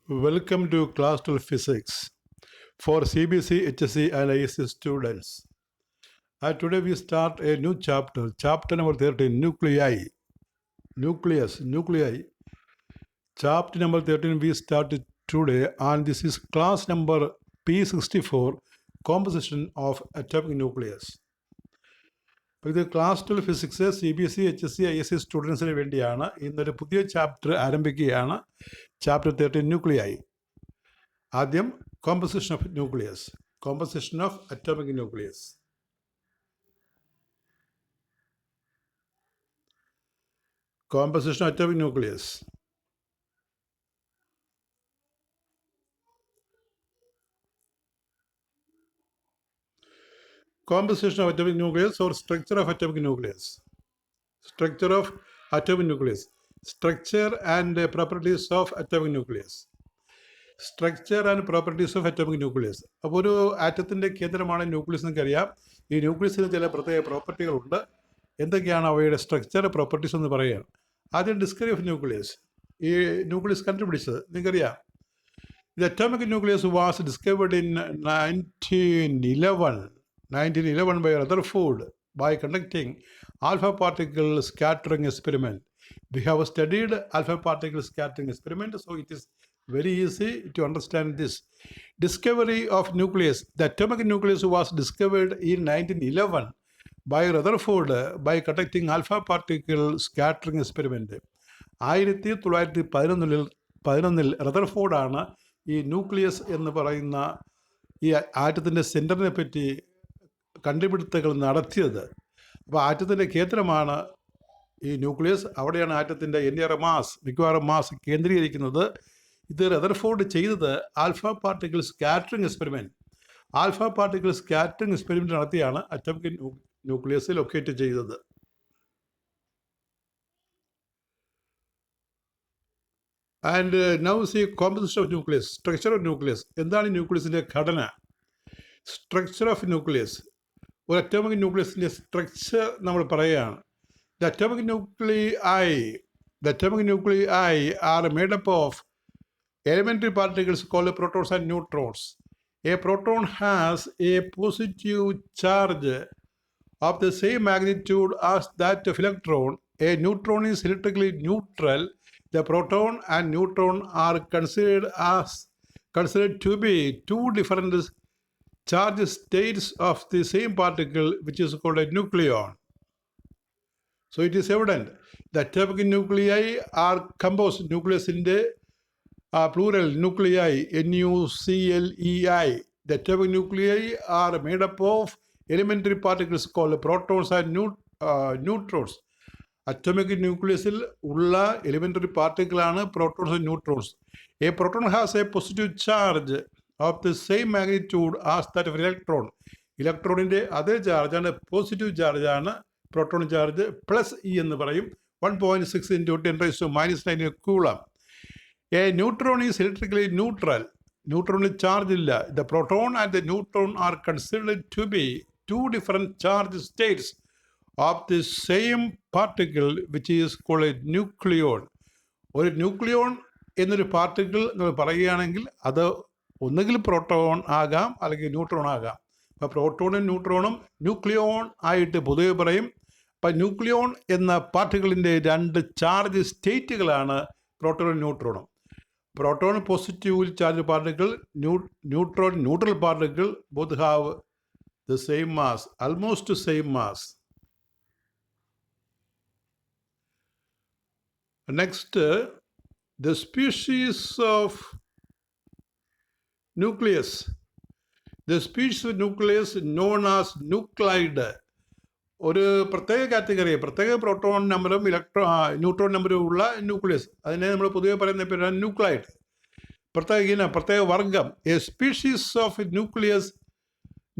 Welcome to Class 12 Physics for CBC, HSC and ISC students. Today we start a new chapter number 13, nuclei. Nuclei. Chapter number 13 we started today, and this is class number P64, composition of atomic nucleus. ഇത് class 12 physics CBC, HSC, ISC സ്റ്റുഡൻസിന് വേണ്ടിയാണ്. ഇന്നൊരു പുതിയ chapter ആരംഭിക്കുകയാണ്. Chapter 13 nuclei. ആദ്യം composition of nucleus, composition of atomic nucleus. Composition of atomic nucleus. Composition of atomic nucleus or structure of atomic nucleus. Structure of atomic nucleus. Structure and properties of atomic nucleus. Structure and properties of atomic nucleus. അപ്പോൾ ഒരു ആറ്റത്തിൻ്റെ കേന്ദ്രമാണ് nucleus എന്നറിയാം. ഈ ന്യൂക്ലിയസിന് ചില പ്രത്യേക പ്രോപ്പർട്ടികളുണ്ട്. എന്തൊക്കെയാണ് അവയുടെ structure properties എന്ന് പറയുക. ആദ്യം ഡിസ്കവറി ഓഫ് ന്യൂക്ലിയസ്. ഈ ന്യൂക്ലിയസ് കണ്ടുപിടിച്ചത് നിങ്ങൾക്കറിയാം. The atomic nucleus was discovered in 1911 by Rutherford by conducting alpha particle scattering experiment. We have studied alpha particle scattering experiment, so it is very easy to understand this. Discovery of nucleus. The atomic nucleus was discovered in 1911 by Rutherford by conducting alpha particle scattering experiment. 1911 റദർഫോർഡാണ് ഈ nucleus എന്ന് പറയുന്ന ഈ ആറ്റത്തിൻ്റെ സെൻറ്ററിനെ പറ്റി കണ്ടുപിടുത്തങ്ങൾ നടത്തിയത്. അപ്പോൾ ആറ്റത്തിൻ്റെ കേന്ദ്രമാണ് ഈ ന്യൂക്ലിയസ്. അവിടെയാണ് ആറ്റത്തിൻ്റെ മിക്കവാറും മാസ് കേന്ദ്രീകരിക്കുന്നത്. ഇത് റദർഫോർഡ് ചെയ്തത് ആൽഫ പാർട്ടിക്കിൾ സ്കാറ്ററിംഗ് എക്സ്പെരിമെൻറ്റ് നടത്തിയാണ് അറ്റോമിക് ന്യൂക്ലിയസ് ലൊക്കേറ്റ് ചെയ്തത്. And now see composition of nucleus, structure of nucleus. എന്താണ് ന്യൂക്ലിയസിൻ്റെ ഘടന? Structure of nucleus. ഒരു അറ്റോമിക് ന്യൂക്ലിയസിൻ്റെ സ്ട്രക്ചർ നമ്മൾ പറയുകയാണ്. The atomic nuclei R made up of elementary particles called protons and neutrons. A proton has a positive charge of the same magnitude as that of electron. A neutron is electrically neutral. The proton and neutron are considered to be two different charge states of the same particle, which is called a nucleon. So it is evident that atomic nuclei are composed. Nucleus in the plural nuclei, nuclei. The atomic nuclei are made up of elementary particles called protons and neutrons. Atomic nucleusil ഉള്ള elementary particle-ആണ് protons and neutrons. A proton has a positive charge of the same magnitude as that of electron. ഇലക്ട്രോണിൻ്റെ അതേ ചാർജാണ്, positive ചാർജാണ് proton charge. Plus e എന്ന് പറയും. 1.6 × 10⁻⁹ coulomb. A neutron is electrically neutral. Neutronil charge ഇല്ല. The proton and the neutron are considered to be two different charge states of the same particle, which is called a nucleon. ഒരു nucleon എന്നൊരു particle നമ്മൾ പറയുകയാണെങ്കിൽ അത് ഒന്നുകിൽ proton ആകാം അല്ലെങ്കിൽ neutron ആകാം. അപ്പോൾ പ്രോട്ടോണും ന്യൂട്രോണും ന്യൂക്ലിയോൺ ആയിട്ട് പൊതുവെ പറയും. അപ്പം ന്യൂക്ലിയോൺ എന്ന പാർട്ടിക്കിളിൻ്റെ രണ്ട് charge സ്റ്റേറ്റുകളാണ് പ്രോട്ടോണും ന്യൂട്രോണും. Proton positive charge particle, neutron neutral particle, both have the same mass, almost the same mass. Next, the species of nucleus. The species of nucleus known as nuclide. ഒരു പ്രത്യേക category, പ്രത്യേക proton നമ്പറും neutron നമ്പറും ഉള്ള nucleus, അതിനെ നമ്മൾ പൊതുവെ പറയുന്ന പേരാണ് ന്യൂക്ലൈഡ്. പ്രത്യേക വർഗം. A species of nucleus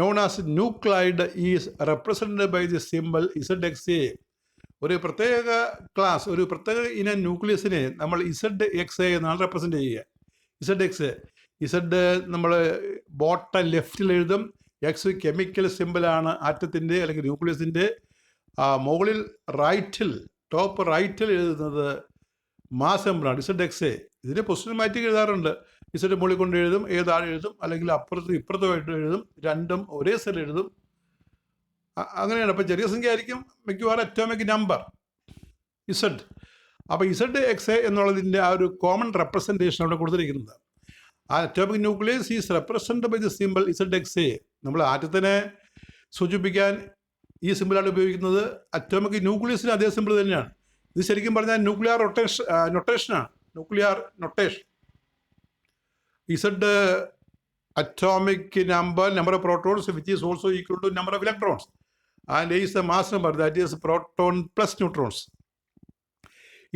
known as nuclide is represented by the symbol ZXA. ഒരു പ്രത്യേക ക്ലാസ്, ഒരു പ്രത്യേക ഇനം ന്യൂക്ലിയസിനെ നമ്മൾ ZXA എന്നാണ് റെപ്രസെൻറ്റ് ചെയ്യുക. Z നമ്മൾ ബോട്ടം ലെഫ്റ്റിൽ എഴുതും. എക്സ് കെമിക്കൽ സിമ്പിളാണ് ആറ്റത്തിൻ്റെ അല്ലെങ്കിൽ ന്യൂക്ലിയസിൻ്റെ. മുകളിൽ ടോപ്പ് റൈറ്റിൽ എഴുതുന്നത് മാസ് സിമ്പിളാണ് ZXA. ഇതിനെ പൊസിഷൻ മാറ്റി എഴുതാറുണ്ട്. ഇസഡ് മുകളിൽ കൊണ്ട് എഴുതും, ഏതാണ് എഴുതും, അല്ലെങ്കിൽ ഇപ്പുറത്തുമായിട്ട് എഴുതും, രണ്ടും ഒരേ സ്ഥലം എഴുതും. അങ്ങനെയാണ്. അപ്പോൾ ചെറിയ സംഖ്യ ആയിരിക്കും മിക്കവാറും അറ്റോമിക് നമ്പർ ഇസഡ്. അപ്പോൾ ഇസഡ് എക്സ് എന്നുള്ളതിൻ്റെ ആ ഒരു കോമൺ റെപ്രസെൻറ്റേഷൻ അവിടെ കൊടുത്തിരിക്കുന്നത്. ആ atomic nucleus is represented by the simple Z X A. നമ്മൾ ആറ്റത്തിനെ സൂചിപ്പിക്കാൻ ഈ സിമ്പിളാണ് ഉപയോഗിക്കുന്നത്. അറ്റോമിക് ന്യൂക്ലിയസിന് അതേ സിമ്പിൾ തന്നെയാണ്. ഇത് ശരിക്കും പറഞ്ഞാൽ ന്യൂക്ലിയർ നൊട്ടേഷനാണ്. Nuclear notation. Z atomic number of protons, which is also equal to number of electrons, and A is the mass number, that is proton plus neutrons.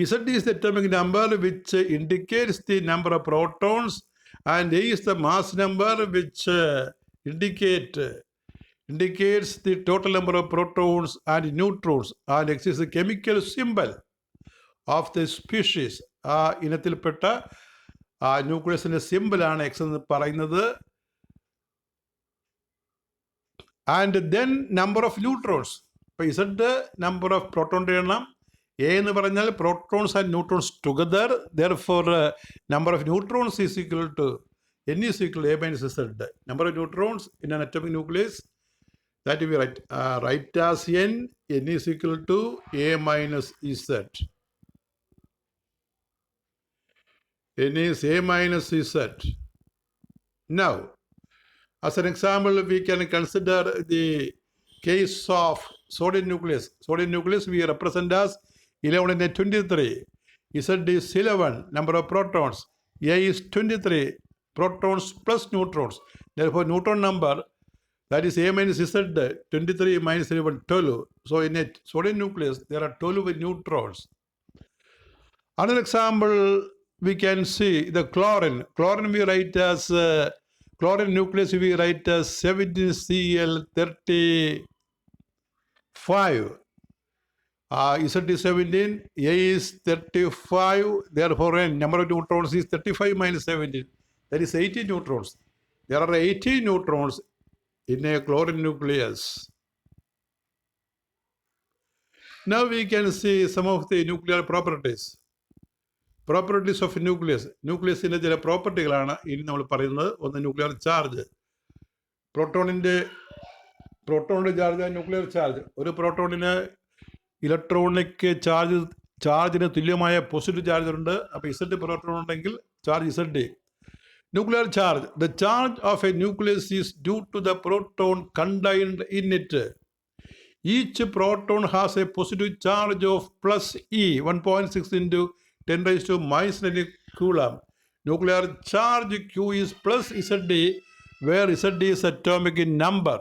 Z is the atomic number which indicates the number of protons, and A is the mass number which indicates the total number of protons and neutrons, and X is the chemical symbol of the species. ആ ഇനത്തിൽപ്പെട്ട ന്യൂക്ലിയസിൻ്റെ സിമ്പിളാണ് X എന്ന് പറയുന്നത്. And then number of neutrons. ഇപ്പോൾ Z number of പ്രോട്ടോണിൻ്റെ എണ്ണം. A എന്ന് പറഞ്ഞാൽ protons and neutrons together. Therefore number of neutrons is equal to n is equal to A minus Z. Number of neutrons in an atomic nucleus, that we write as n is equal to A minus Z. N is A minus Z. Now, as an example, we can consider the case of sodium nucleus. Sodium nucleus we represent as 11 and 23. Z is 11, number of protons. A is 23, protons plus neutrons. Therefore, neutron number, that is A minus Z, 23 minus 11, 12. So, in a sodium nucleus, there are 12 neutrons. Another example, we can see the chlorine. Chlorine we write as chlorine nucleus we write as 17Cl35. Z is 17, A is 35, therefore number of neutrons is 35 minus 17, that is 80 neutrons. There are 80 neutrons in a chlorine nucleus. Now we can see some of the nuclear properties. Properties of nucleus. ന്യൂക്ലിയസിൻ്റെ ചില പ്രോപ്പർട്ടികളാണ് ഇനി നമ്മൾ പറയുന്നത്. ഒന്ന് nuclear charge. പ്രോട്ടോണിൻ്റെ charge, nuclear charge. ഒരു പ്രോട്ടോണിന് ഇലക്ട്രോണിക് ചാർജിന് തുല്യമായ പോസിറ്റീവ് ചാർജ് ഉണ്ട്. അപ്പോൾ ഇസഡ് പ്രോട്ടോൺ ഉണ്ടെങ്കിൽ charge Z. Nuclear charge. The charge of a nucleus is due to the proton contained in it. Each proton has a positive charge of plus E, 1.6 into 10 raised to minus 9 coulomb. Nuclear charge Q is plus Zd, where Zd is atomic number.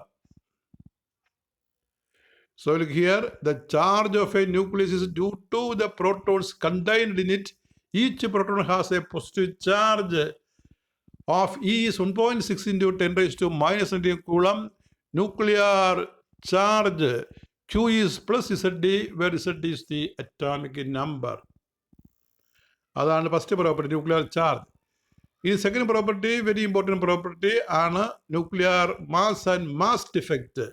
So look here, the charge of a nucleus is due to the protons contained in it. Each proton has a positive charge of E is 1.6 into 10 raised to minus 9 coulomb. Nuclear charge Q is plus Zd, where Zd is the atomic number. അതാണ് first property, nuclear charge. ഈ second property, very important property ആണ് nuclear mass and mass defect.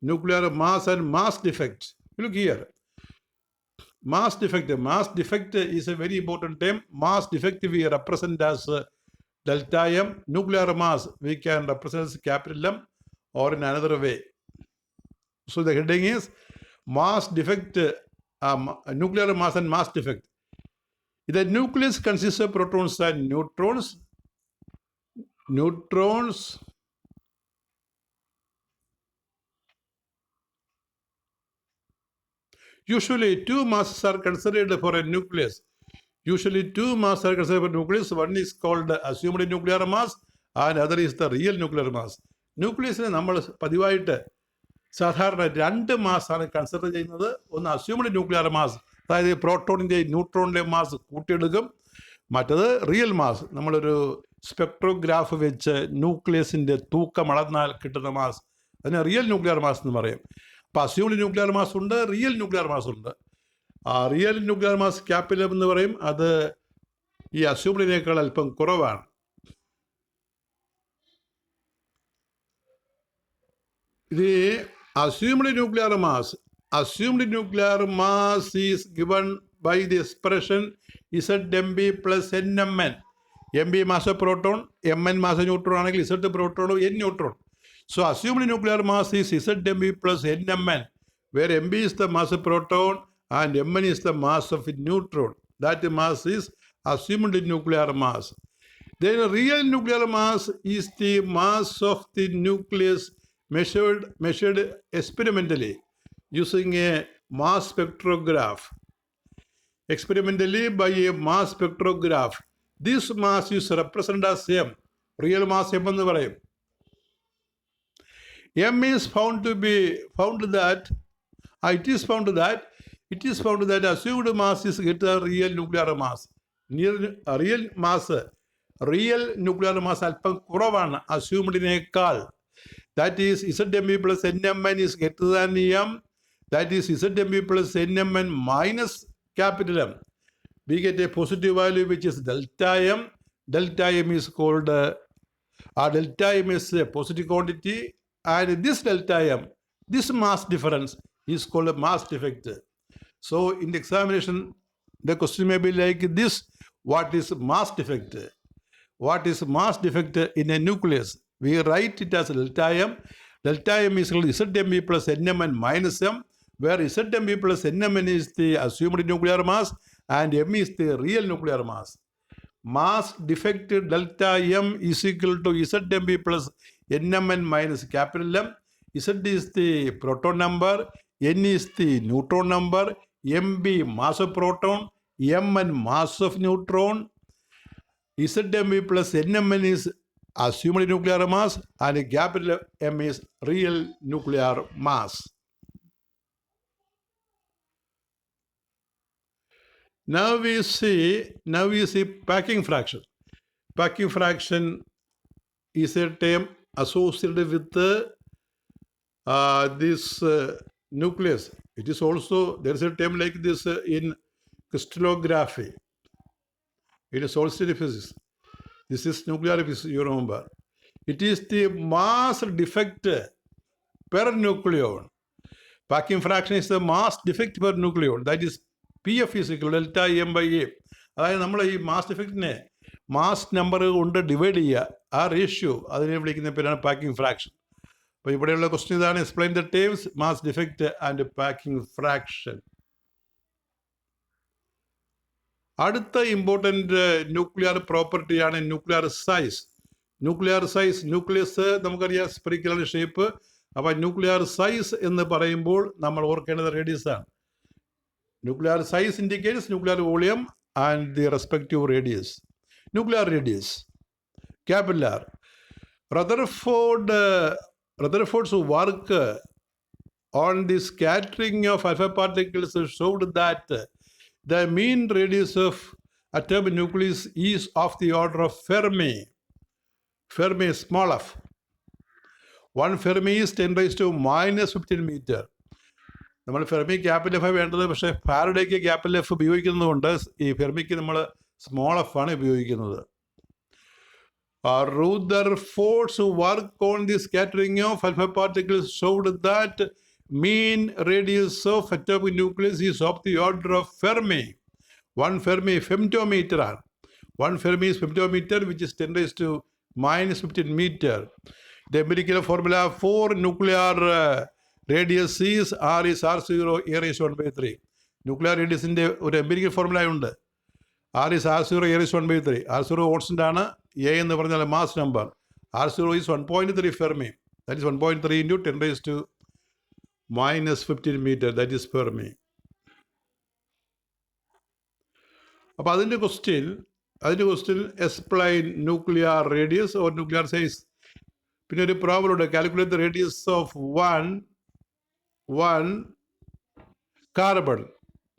Nuclear mass and mass defect. Look here, mass defect. Mass defect is a very important term. Mass defect we represent as delta M. Nuclear mass we can represent as capital M or in another way. So the heading is mass defect, nuclear mass and mass defect. The nucleus consists of protons and neutrons. Usually two masses are considered for a nucleus. One is called assumed nuclear mass and other is the real nuclear mass. ന്യൂക്ലിയസിനെ നമ്മൾ പതിവായിട്ട് സാധാരണ രണ്ട് മാസാണ് consider ചെയ്യുന്നത്. ഒന്ന് assumed nuclear mass, അതായത് പ്രോട്ടോണിൻ്റെയും ന്യൂട്രോണിൻ്റെയും mass കൂട്ടിയെടുക്കും. മറ്റത് real mass, നമ്മളൊരു സ്പെക്ട്രോഗ്രാഫ് വെച്ച് ന്യൂക്ലിയസിൻ്റെ തൂക്കം അളന്നാൽ കിട്ടുന്ന മാസ്, അതിന് റിയൽ ന്യൂക്ലിയർ മാസ് എന്ന് പറയും. അപ്പോൾ അസ്യൂംഡ് ന്യൂക്ലിയർ മാസ് ഉണ്ട്, റിയൽ ന്യൂക്ലിയർ മാസ് ഉണ്ട്. ആ റിയൽ ന്യൂക്ലിയർ മാസ് ക്യാപിറ്റൽ എന്ന് പറയും. അത് ഈ അസ്യൂംഡിനേക്കാൾ അല്പം കുറവാണ്. The assumed nuclear mass is given by the expression ZMB plus NMN. MB mass of proton, Mn mass of neutron, Z proton, N neutron. So assumed nuclear mass is ZMB plus NMN, where MB is the mass of proton and Mn is the mass of neutron. That mass is assumed nuclear mass. Then real nuclear mass is the mass of the nucleus measured experimentally using a mass spectrograph. Experimentally by a mass spectrograph. This mass is represented as M. Real mass M എന്ന് പറയും. M is found that assumed mass is greater real nuclear mass. Real nuclear mass അല്പം കുറവാണ് assumed-നേക്കാൾ. That is ZMB plus NMN is greater than M. That is ZMB plus NMN minus capital M. We get a positive value which is delta M. Delta M is called, delta M is a positive quantity, and this delta M, this mass difference is called a mass defect. So in the examination, the question may be like this: what is mass defect? What is mass defect in a nucleus? We write it as delta M. Delta M is called ZMB plus NMN minus M, where ZMB plus NMN is the assumed nuclear mass and M is the real nuclear mass. Mass defect delta M is equal to ZMB plus NMN minus capital M. Z is the proton number, N is the neutron number, MB mass of proton, Mn mass of neutron. ZMB plus NMN is assumed nuclear mass and capital M is real nuclear mass. Now we see packing fraction. Packing fraction is a term associated with this nucleus. It is also, there is a term like this in crystallography. It is solid physics. This is nuclear physics, you remember. It is the mass defect per nucleon. Packing fraction is the mass defect per nucleon. That is PF is equal to delta M by A. അതായത് നമ്മൾ ഈ mass ഡിഫക്റ്റിനെ mass number കൊണ്ട് divide ചെയ്യുക, ആ ratio അതിനെ വിളിക്കുന്ന പേരാണ് packing fraction. അപ്പോൾ ഇവിടെയുള്ള ക്വസ്റ്റ്യൻ ഇതാണ്: explain the terms mass defect and packing fraction. അടുത്ത ഇമ്പോർട്ടൻ്റ് ന്യൂക്ലിയർ പ്രോപ്പർട്ടിയാണ് ന്യൂക്ലിയർ സൈസ്. ന്യൂക്ലിയസ് നമുക്കറിയാം സ്പെറിക്കൽ ഷേപ്പ്. അപ്പോൾ ന്യൂക്ലിയർ സൈസ് എന്ന് പറയുമ്പോൾ നമ്മൾ ഓർക്കേണ്ടത് റേഡിയസ് ആണ്. Nuclear size indicates nuclear volume and the respective radius. Nuclear radius, capital R. Rutherford's work on the scattering of alpha particles showed that the mean radius of atomic nucleus is of the order of Fermi. Fermi is small f. 1 Fermi is 10 raised to minus 15 meter. നമ്മൾ Fermi capital F വേണ്ടത്, പക്ഷേ ഫാരഡേക്ക് capital F ഉപയോഗിക്കുന്നതുകൊണ്ട് ഈ ഫെർമിക്ക് നമ്മൾ small F ആണ് ഉപയോഗിക്കുന്നത്. Rutherford's work on the scattering of alpha particles showed that mean radius of atomic nucleus is of the order of Fermi. 1 Fermi femtometer ആണ്. 1 Fermi is femtometer, which is 10 raised to minus 15 meter. The empirical formula for nuclear radius is R is R0 A raised to 1/3. Nuclear റേഡിയസിൻ്റെ ഒരു empirical formula ഉണ്ട്. R is R0 A raised to 1/3. R0 constant ആണ്. A എന്ന് പറഞ്ഞാൽ mass number. R0 is 1.3 Fermi. That is 1.3 into 10 raised to minus 15 meter. That is Fermi. അപ്പോൾ അതിൻ്റെ question explain nuclear radius or nuclear size. പിന്നെ ഒരു problem ഉണ്ട്: calculate the radius of one carbon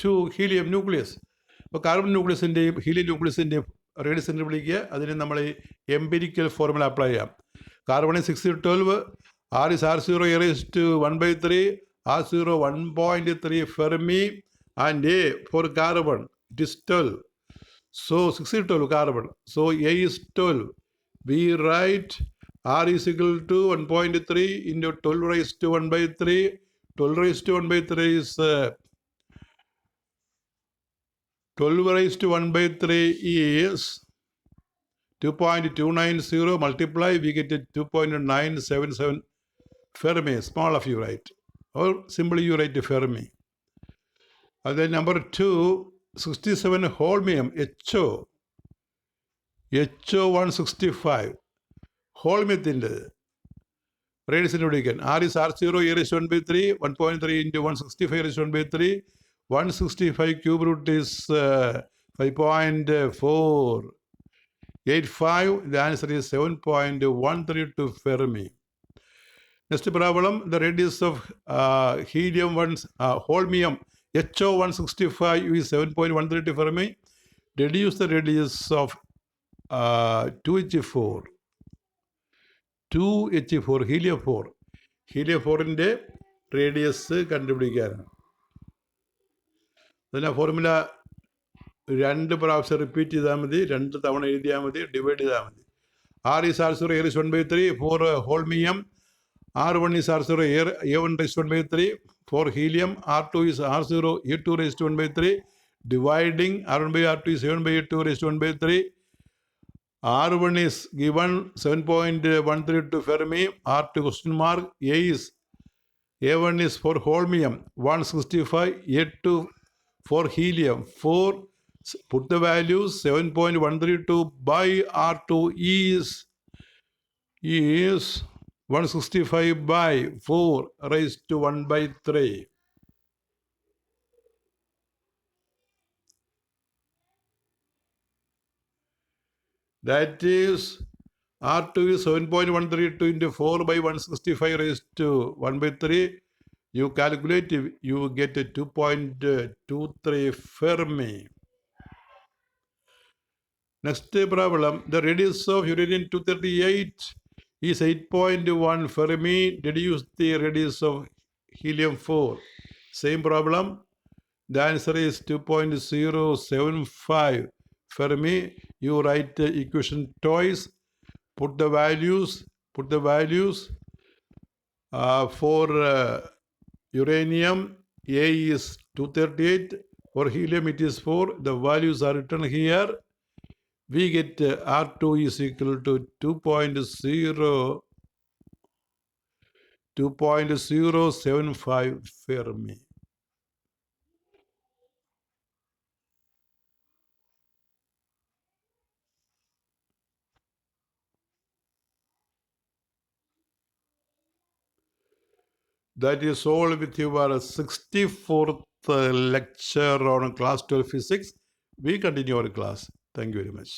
to helium nucleus. അപ്പോൾ carbon ന്യൂക്ലിയസിൻ്റെയും helium ന്യൂക്ലിയസിൻ്റെയും radius കണ്ടുപിടിക്കുക. അതിന് നമ്മൾ ഈ എംപിരിക്കൽ ഫോർമുല അപ്ലൈ ചെയ്യാം. Carbon 612, R is R0 A raised to 1/3, R0 1.3 Fermi, and A for carbon it is 12. So 612 carbon. So A is 12. We write R is equal to 1.3 into 12 raised to 1/3. 12 raised to 1/3 is 12 raised to 1 by 3 is 2.290 multiply, we get 2.977 Fermi. Small of you write, or simply you write Fermi. And then number 2, 67 holmium, HO 165. Holmiumത്തിന്റെ റേഡിയസിന് പിടിക്കാൻ R is R0 A raised to 1 by 3, 1.3 into 165 raised to 1 by 3. 165 cube root is 5.485. The answer is 7.132 Fermi. Next problem, the radius of holmium HO 165 is 7.132 Fermi. Deduce the radius of 2H4. 2H4 helium 4. Helium 4ന്റെ radius കണ്ടുപിടിക്കാനാണ്. അതിന് formula 2 പ്രാവശ്യം repeat ചെയ്താൽ മതി, 2 തവണ എഴുതിയാൽ മതി, divide ചെയ്താൽ മതി. R is R0 A raised to 1 by 3 for holmium. R1 is R0 A1 raised to 1 by 3 for helium. R2 is R0 A2 raised to 1 by 3. Dividing R1 by R2 is 7 by A2 raised to 1 by 3. R1 is given 7.132 Fermi. R2 question mark. A1 is for holmium 165, A2 for helium 4. Put the values. 7.132 by R2 is 165 by 4 raised to 1 by 3. That is R2 is 7.132 into 4 by 165 raised to 1 by 3. You calculate, you get a 2.23 Fermi. Next problem, the radius of uranium-238 is 8.1 Fermi. Deduce the radius of helium-4. Same problem. The answer is 2.075 Fermi. You write the equation twice. Put the values for uranium. A is 238. For helium it is 4. The values are written here. We get R2 is equal to 2.075 Fermi. That is all with your 64th lecture on class 12 physics. We continue our class. Thank you very much.